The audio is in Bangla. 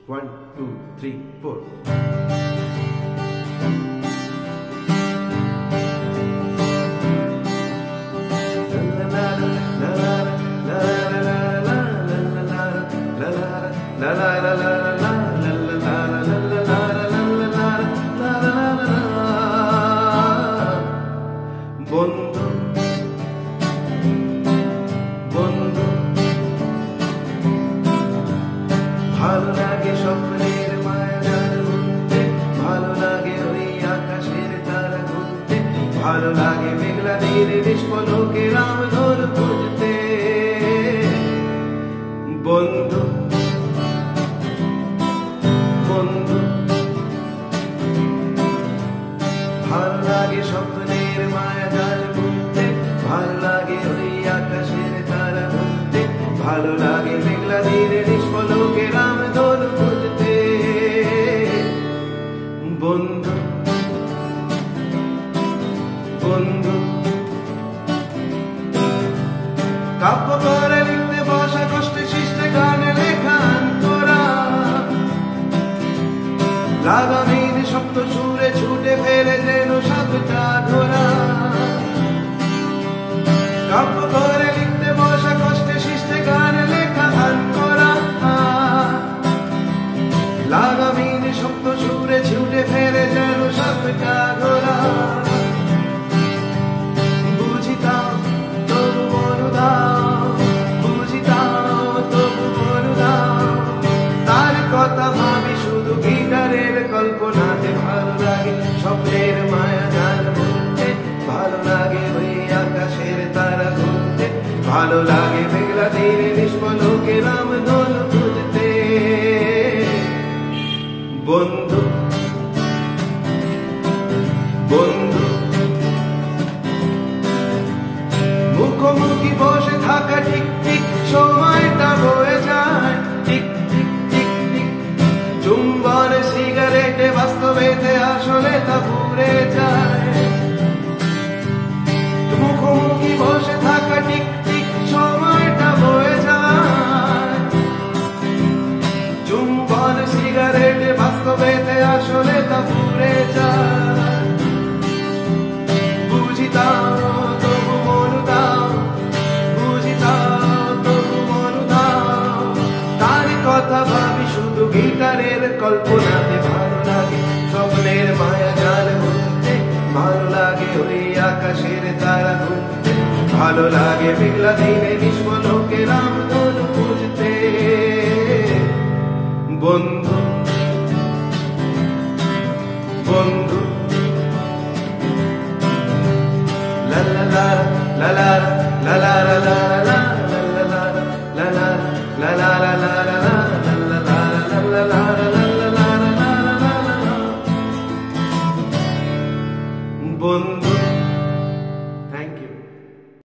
1, 2, 3, 4. বন্ধু বন্ধু ভালো লাগে স্বপ্নের মায়াজাল ঘুরতে, ভালো লাগে ওই আকাশের তারা ঘুরতে, ভালো লাগে মেঘলা নীল নিষ্পলকে রামধন খুঁজতে। বন্ধু বন্ধু ভালো লাগে স্বপ্নের মায়াজাল ঘুরতে, ভালো লাগে ওই আকাশের তারা ঘুরতে, ভালো লাগে মেঘলা নীল নিষ্পলকে রামধন খুঁজতে। বন্ধু বন্ধু কাব্য করে লিখতে বসা কষ্টে সৃষ্টে গানে লেখান তোরা, লাগামীন সপ্ত সুরে ছুটে ফেলে যেন সাতটা ধরা। কাব্য করে লিখতে বসা কষ্টে সৃষ্টে গানে লেখান তোরা, লাগামীন সপ্ত সুরে ছুটে ফেলে যেন সাতটা ধরা। বুঝিতাম তবু মনুদাও, বুঝিতাম তবু মনুদাও, তার কথা ভাবি শুধু গিটারের কল্পনাতে। ভালো লাগে স্বপ্নের মায়াজাল ঘুরতে, ভালো লাগে ওই আকাশের তারা ঘুরতে, ভালো লাগে মেঘলা তীরে নিষ্পলকে রামধন খুঁজতে। বন্ধু বন্ধু মুখোমুখি বসে থাকা ঠিক ঠিক সময়টা বয়ে যায়, ঠিক ঠিক ঠিক ঠিক চুম্বন সিগারেটে বাস্তবেতে আসলে তা পুড়ে যায়। মুখোমুখি বসে থাকা ঠিক ঠিক সময়টা বয়ে যায়, চুম্বন সিগারেটে বাস্তবেতে আসলে তা পুড়ে যায়। বুঝিতাম তবু মনুদাও, বুঝিতাম তবু মনুদাও, তার কথা ভাবি শুধু গিটারের কল্পনাতে। ভালো লাগে স্বপ্নের মায়াজাল ঘুরতে, ভালো লাগে ওই আকাশের তারা ঘুরতে, ভালো লাগে মেঘলা দিনে নিষ্পলকে রামধন খুঁজতে। বন্ধু বন্ধু লা লা লা লা লা